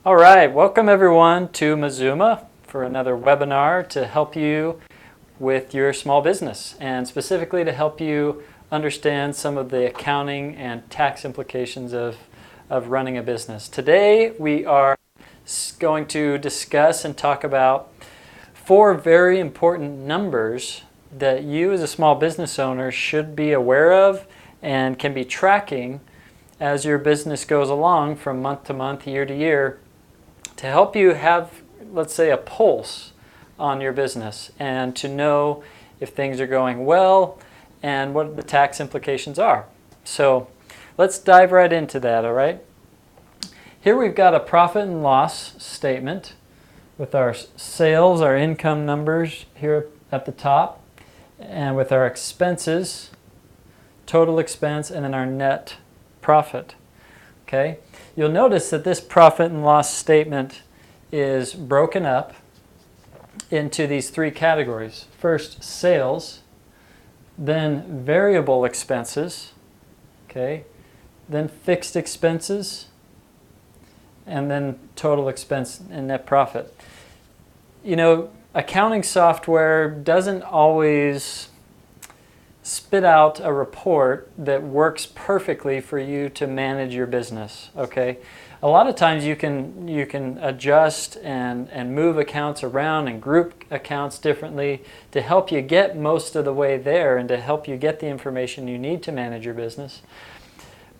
All right, welcome everyone to Mazuma for another webinar to help you with your small business and specifically to help you understand some of the accounting and tax implications of running a business. Today we are going to discuss and talk about 4 very important numbers that you as a small business owner should be aware of and can be tracking as your business goes along from month to month, year to year, to help you have, let's say, a pulse on your business and to know if things are going well and what the tax implications are. So let's dive right into that, all right? Here we've got a profit and loss statement with our sales, our income numbers here at the top, and with our expenses, total expense, and then our net profit. Okay? You'll notice that this profit and loss statement is broken up into these 3 categories. First, sales, then variable expenses, okay? Then fixed expenses, and then total expense and net profit. You know, accounting software doesn't always spit out a report that works perfectly for you to manage your business, okay? A lot of times you can adjust and move accounts around and group accounts differently to help you get most of the way there and to help you get the information you need to manage your business.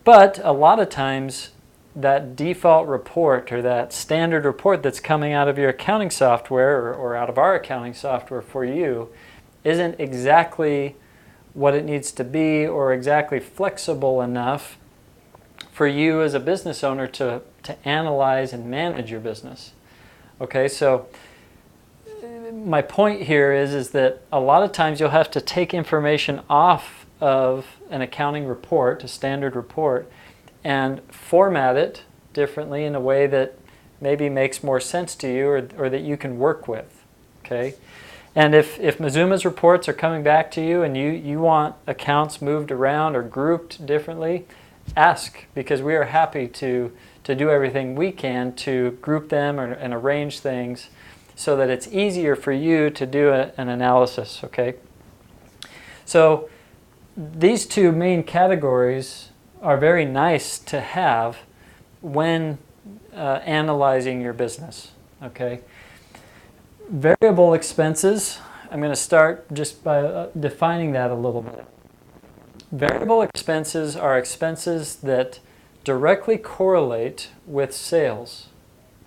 But a lot of times that default report or that standard report that's coming out of your accounting software or out of our accounting software for you isn't exactly what it needs to be or exactly flexible enough for you as a business owner to analyze and manage your business. Okay, so my point here is that a lot of times you'll have to take information off of an accounting report, a standard report, and format it differently in a way that maybe makes more sense to you or that you can work with. Okay? And if Mazuma's reports are coming back to you and you want accounts moved around or grouped differently, ask, because we are happy to do everything we can to group them and arrange things so that it's easier for you to do an analysis, okay? So these 2 main categories are very nice to have when analyzing your business, okay? Variable expenses, I'm going to start just by defining that a little bit. Variable expenses are expenses that directly correlate with sales.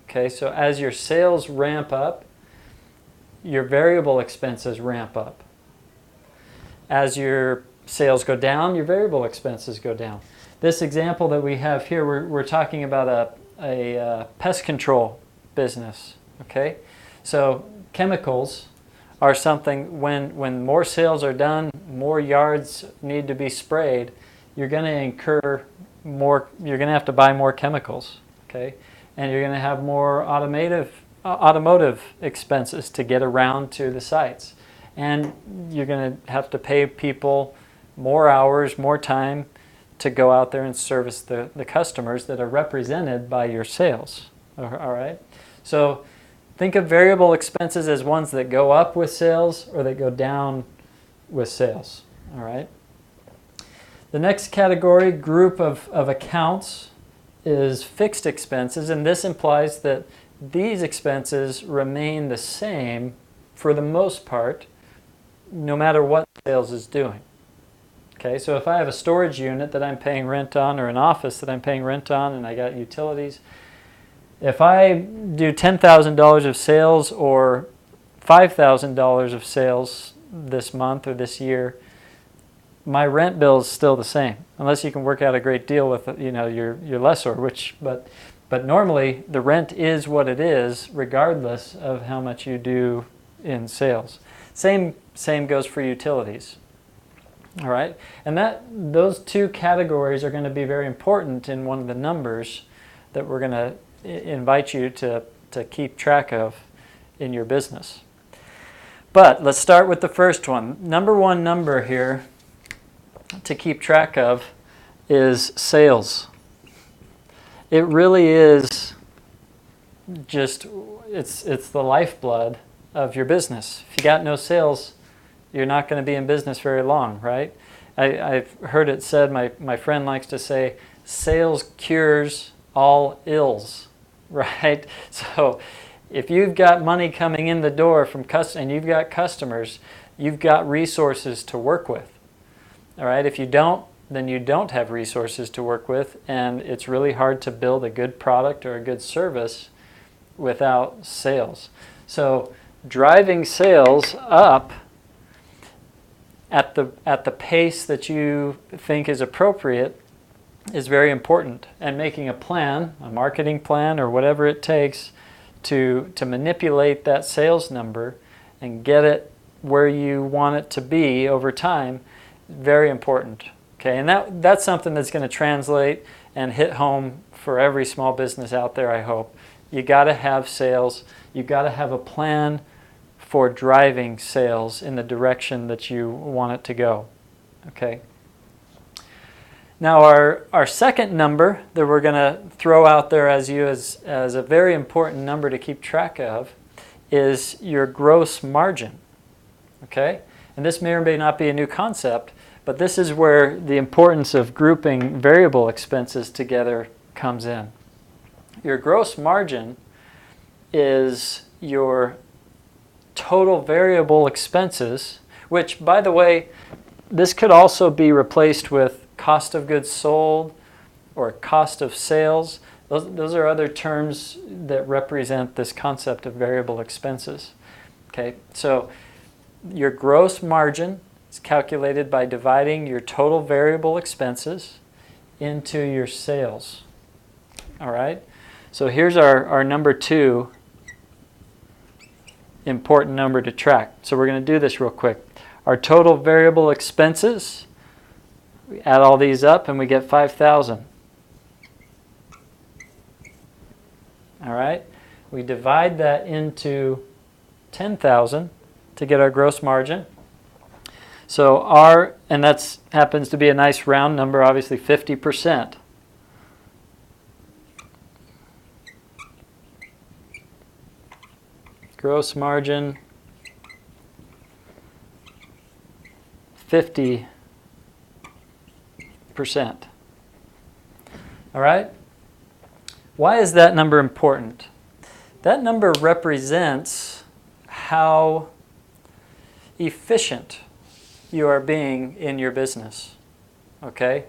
Okay, so as your sales ramp up, your variable expenses ramp up. As your sales go down, your variable expenses go down. This example that we have here, we're talking about a pest control business. Okay, so chemicals are something when more sales are done, more yards need to be sprayed, you're going to incur more, you're going to have to buy more chemicals, okay? And you're going to have more automotive expenses to get around to the sites. And you're going to have to pay people more hours, more time to go out there and service the customers that are represented by your sales, all right? So think of variable expenses as ones that go up with sales or that go down with sales, all right? The next category, group of accounts, is fixed expenses, and this implies that these expenses remain the same for the most part, no matter what sales is doing. Okay, so if I have a storage unit that I'm paying rent on or an office that I'm paying rent on and I got utilities, if I do $10,000 of sales or $5,000 of sales this month or this year, my rent bill is still the same, unless you can work out a great deal with your lessor. But normally the rent is what it is, regardless of how much you do in sales. Same goes for utilities. All right, and those 2 categories are going to be very important in one of the numbers that we're going to invite you to keep track of in your business. But let's start with the first one. Number 1 number here to keep track of is sales. It really is just, it's the lifeblood of your business. If you got no sales, you're not going to be in business very long, right? I've heard it said, my friend likes to say, sales cures all ills, right? So if you've got money coming in the door from and you've got customers, you've got resources to work with. All right, if you don't, then you don't have resources to work with, and it's really hard to build a good product or a good service without sales. So driving sales up at the pace that you think is appropriate is very important, and making a plan, a marketing plan or whatever it takes to manipulate that sales number and get it where you want it to be over time, very important. Okay, and that's something that's going to translate and hit home for every small business out there, I hope. You got to have sales. You got to have a plan for driving sales in the direction that you want it to go. Okay. Now our second number that we're going to throw out there as a very important number to keep track of is your gross margin. Okay? And this may or may not be a new concept, but this is where the importance of grouping variable expenses together comes in. Your gross margin is your total variable expenses, which, by the way, this could also be replaced with cost of goods sold or cost of sales. Those are other terms that represent this concept of variable expenses. Okay, so your gross margin is calculated by dividing your total variable expenses into your sales. All right, so here's our number 2 important number to track. So we're going to do this real quick. Our total variable expenses, we add all these up and we get 5,000. All right, we divide that into 10,000 to get our gross margin. So and that happens to be a nice round number, obviously 50%. Gross margin, 50%. All right? Why is that number important? That number represents how efficient you are being in your business. Okay?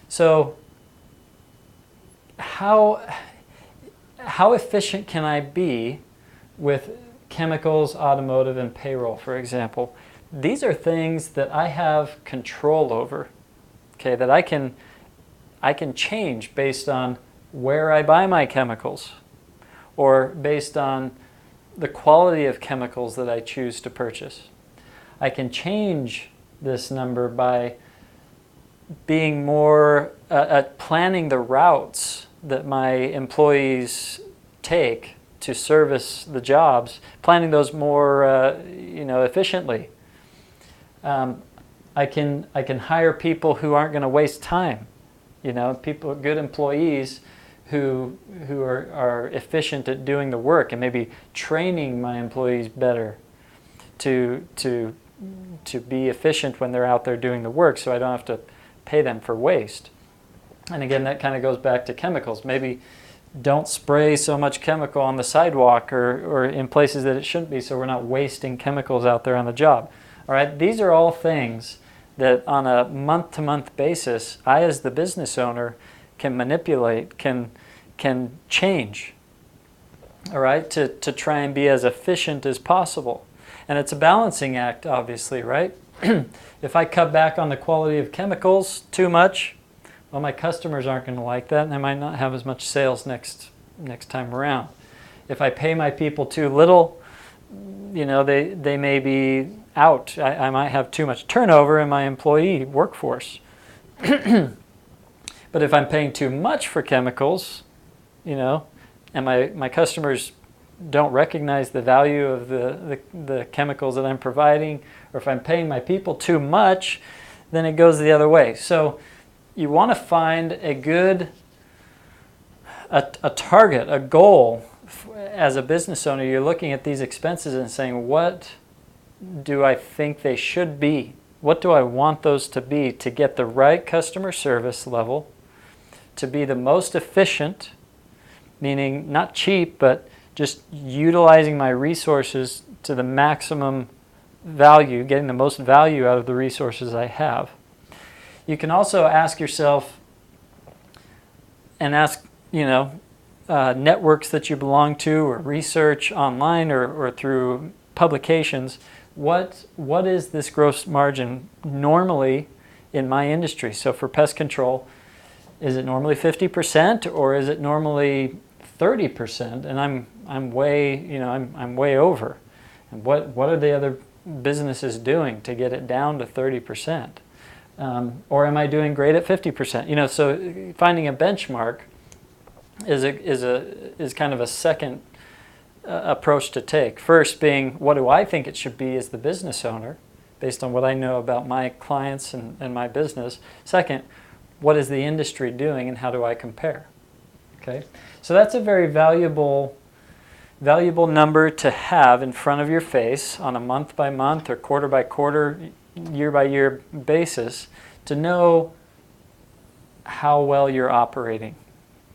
So how efficient can I be with chemicals, automotive, and payroll, for example? These are things that I have control over, okay, that I can change based on where I buy my chemicals or based on the quality of chemicals that I choose to purchase. I can change this number by being more at planning the routes that my employees take to service the jobs, planning those more efficiently. I can hire people who aren't going to waste time. People, good employees who are efficient at doing the work, and maybe training my employees better to be efficient when they're out there doing the work, so I don't have to pay them for waste. And again, that kind of goes back to chemicals. Maybe don't spray so much chemical on the sidewalk or in places that it shouldn't be, so we're not wasting chemicals out there on the job. All right, these are all things that on a month-to-month basis, I as the business owner can manipulate, can change, all right, to try and be as efficient as possible. And it's a balancing act, obviously, right? If I cut back on the quality of chemicals too much, well, my customers aren't going to like that, and I might not have as much sales next time around. If I pay my people too little, they may be out. I might have too much turnover in my employee workforce. But if I'm paying too much for chemicals, and my customers don't recognize the value of the chemicals that I'm providing, or if I'm paying my people too much, then it goes the other way. So you want to find a target, a goal as a business owner, you're looking at these expenses and saying, what do I think they should be? What do I want those to be to get the right customer service level, to be the most efficient, meaning not cheap, but just utilizing my resources to the maximum value, getting the most value out of the resources I have. You can also ask yourself and ask, networks that you belong to, or research online or through publications, what is this gross margin normally in my industry? So for pest control, is it normally 50% or is it normally 30%? And I'm way over. And what are the other businesses doing to get it down to 30%? Or am I doing great at 50%? So finding a benchmark is kind of a second approach to take. First being, what do I think it should be as the business owner, based on what I know about my clients and my business. Second, what is the industry doing and how do I compare? Okay, so that's a very valuable number to have in front of your face on a month-by-month or quarter-by-quarter, year-by-year basis to know how well you're operating.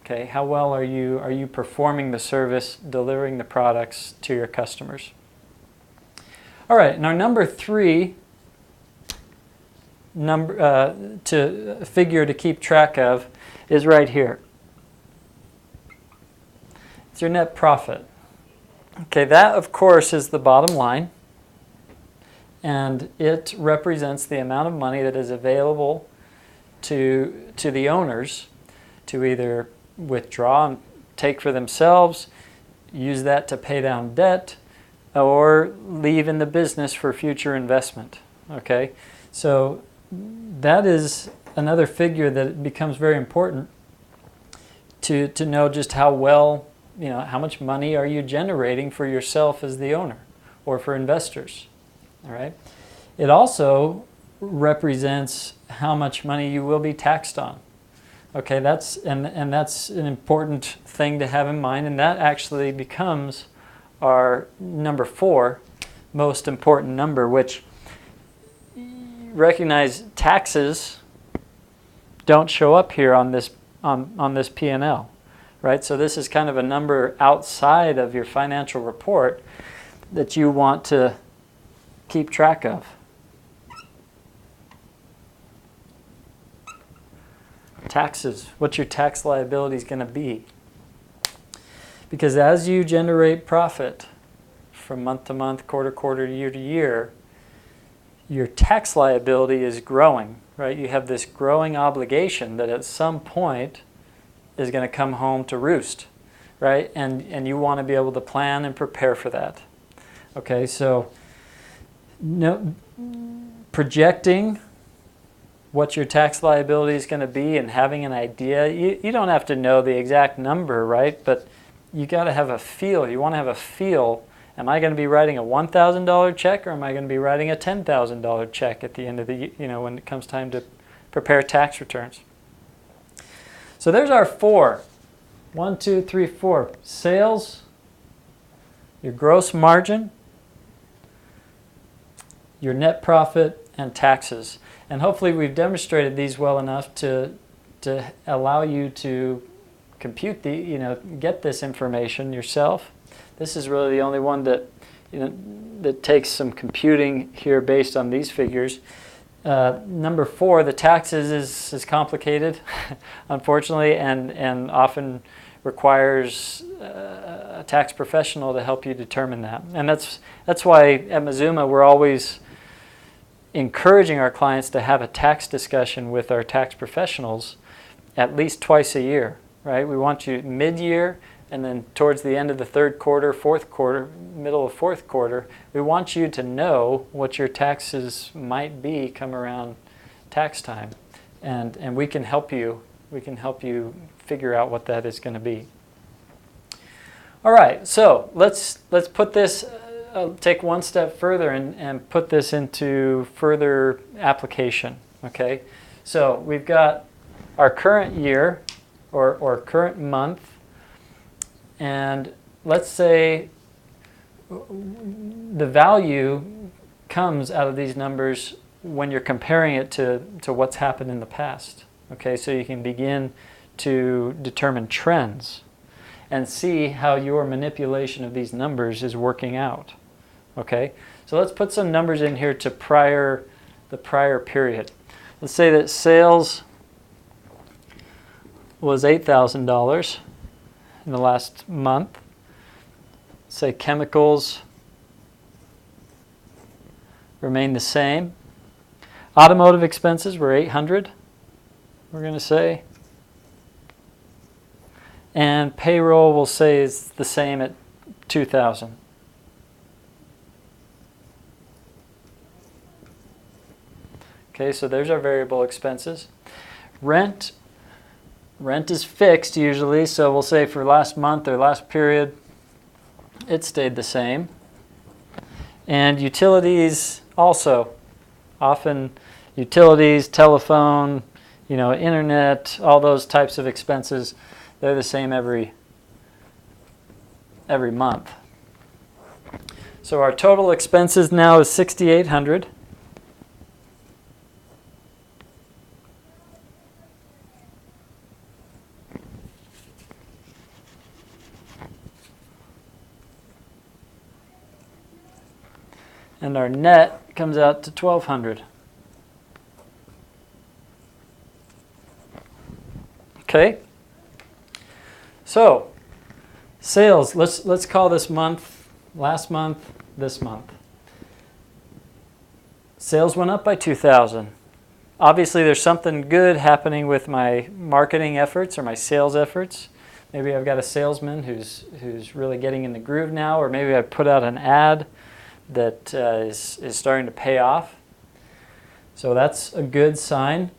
Okay, how well are you performing the service, delivering the products to your customers? All right, and our number 3 figure to keep track of is right here. It's your net profit. Okay, that of course is the bottom line, and it represents the amount of money that is available to the owners to either withdraw and take for themselves, use that to pay down debt, or leave in the business for future investment. Okay, so that is another figure that becomes very important to know just how well, how much money are you generating for yourself as the owner or for investors. All right, it also represents how much money you will be taxed on. Okay, that's an important thing to have in mind, and that actually becomes our number 4 most important number, which recognize taxes don't show up here on this P&L, right? So this is kind of a number outside of your financial report that you want to keep track of. Taxes, what's your tax liability going to be? Because as you generate profit from month to month, quarter to quarter, year to year, your tax liability is growing, right? You have this growing obligation that at some point is going to come home to roost, right? And you want to be able to plan and prepare for that. Okay, so projecting what your tax liability is going to be and having an idea. You don't have to know the exact number, right? But you got to have a feel. You want to have a feel. Am I going to be writing a $1,000 check or am I going to be writing a $10,000 check at the end of the, when it comes time to prepare tax returns? So there's our 4. 1, 2, 3, 4. Sales, your gross margin, your net profit, and taxes. And hopefully we've demonstrated these well enough to allow you to compute get this information yourself. This is really the only one that that takes some computing here based on these figures. Number 4, the taxes is complicated, unfortunately, and often requires a tax professional to help you determine that. And that's why at Mazuma we're always encouraging our clients to have a tax discussion with our tax professionals at least twice a year, right? We want you mid-year and then towards the end of the 3rd quarter, 4th quarter, middle of 4th quarter, we want you to know what your taxes might be come around tax time. And we can help you. We can help you figure out what that is going to be. All right, so let's put this take one step further and put this into further application, okay? So we've got our current year or current month, and let's say the value comes out of these numbers when you're comparing it to what's happened in the past. Okay, so you can begin to determine trends and see how your manipulation of these numbers is working out. Okay, so let's put some numbers in here to the prior period. Let's say that sales was $8,000 in the last month. Say chemicals remain the same. Automotive expenses were $800, we're going to say. And payroll, we'll say, is the same at $2,000. Okay, so there's our variable expenses. Rent is fixed usually, so we'll say for last month or last period, it stayed the same. And utilities also, often utilities, telephone, internet, all those types of expenses, they're the same every month. So our total expenses now is $6,800. And our net comes out to $1,200. Okay. So, sales. Let's call this month, last month, this month. Sales went up by $2,000. Obviously, there's something good happening with my marketing efforts or my sales efforts. Maybe I've got a salesman who's really getting in the groove now, or maybe I put out an ad that is starting to pay off. So that's a good sign.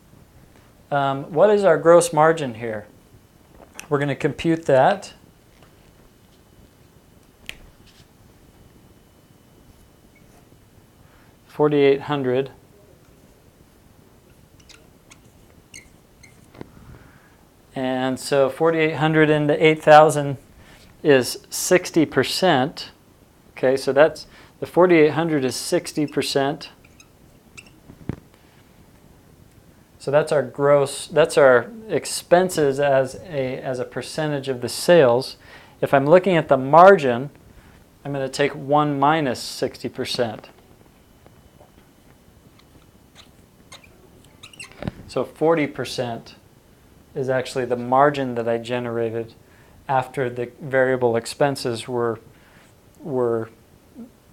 What is our gross margin here? We're going to compute that. $4,800. And so 4,800 into 8,000 is 60%. Okay, so that's the 4,800 is 60%. So that's our gross, that's our expenses as a percentage of the sales. If I'm looking at the margin, I'm going to take 1 minus 60%. So 40% is actually the margin that I generated after the variable expenses were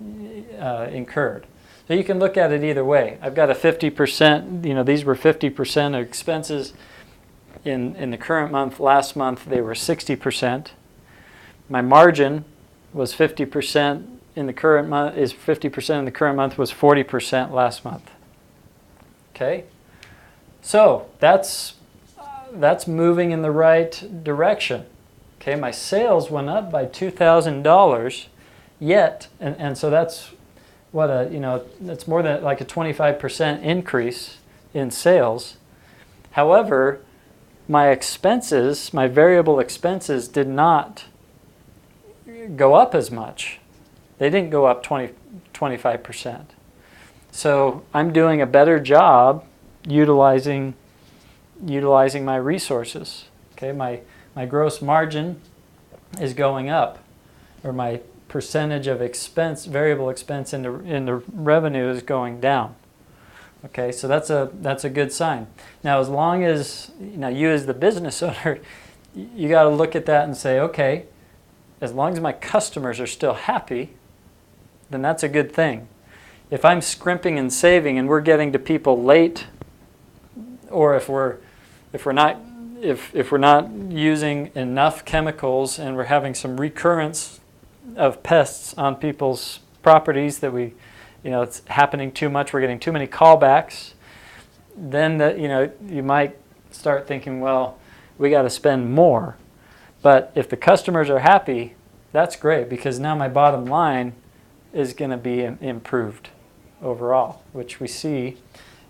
incurred. So you can look at it either way. I've got a 50%, these were 50% of expenses in the current month. Last month they were 60%. My margin was 50% in the current month, is 50% in the current month, was 40% last month. Okay? So that's moving in the right direction. Okay, my sales went up by $2,000, yet, and so that's what that's more than like a 25% increase in sales. However, my expenses, my variable expenses, did not go up as much. They didn't go up 25%. So I'm doing a better job utilizing my resources. Okay, my gross margin is going up, or my percentage of expense, variable expense in the revenue is going down. Okay, so that's a good sign. Now, as long as you as the business owner, you got to look at that and say, okay, as long as my customers are still happy, then that's a good thing. If I'm scrimping and saving and we're getting to people late, or if we're not using enough chemicals and we're having some recurrence of pests on people's properties that it's happening too much, we're getting too many callbacks, then you might start thinking, well, we got to spend more. But if the customers are happy, that's great, because now my bottom line is going to be improved overall, which we see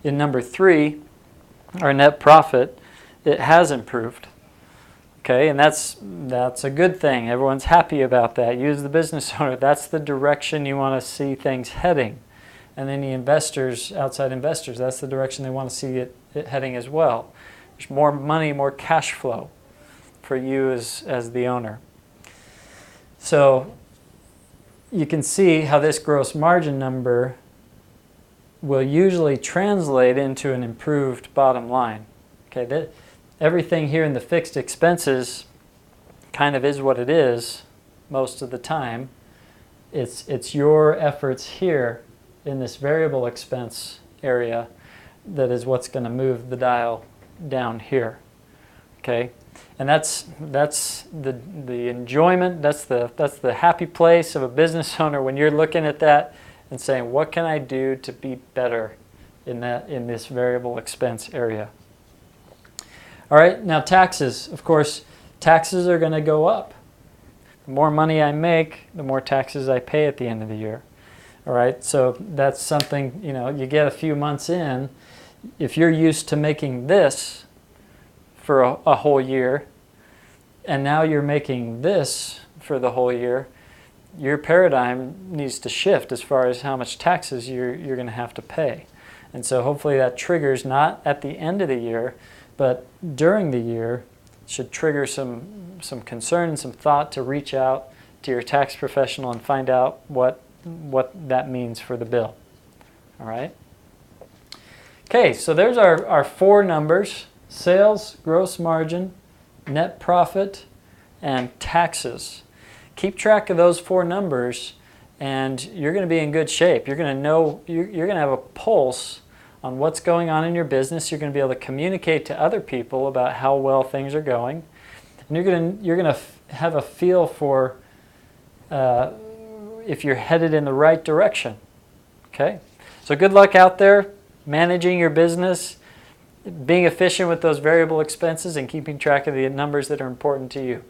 in number 3, our net profit. It has improved. Okay, and that's a good thing. Everyone's happy about that. You as the business owner, that's the direction you want to see things heading. And then the investors, outside investors, that's the direction they want to see it heading as well. There's more money, more cash flow for you as the owner. So you can see how this gross margin number will usually translate into an improved bottom line. Okay, everything here in the fixed expenses kind of is what it is most of the time. It's your efforts here in this variable expense area that is what's going to move the dial down here. Okay, and that's the enjoyment. That's the happy place of a business owner when you're looking at that and saying, what can I do to be better in this variable expense area? All right, now taxes. Of course, taxes are going to go up. The more money I make, the more taxes I pay at the end of the year. All right, so that's something, you get a few months in. If you're used to making this for a whole year, and now you're making this for the whole year, your paradigm needs to shift as far as how much taxes you're going to have to pay. And so hopefully that triggers not at the end of the year, but during the year should trigger some concern and some thought to reach out to your tax professional and find out what that means for the bill. All right? Okay, so there's our four numbers: sales, gross margin, net profit, and taxes. Keep track of those four numbers and you're going to be in good shape. You're going to know, you're going to have a pulse on what's going on in your business. You're going to be able to communicate to other people about how well things are going. And you're going to have a feel for if you're headed in the right direction. Okay? So good luck out there managing your business, being efficient with those variable expenses, and keeping track of the numbers that are important to you.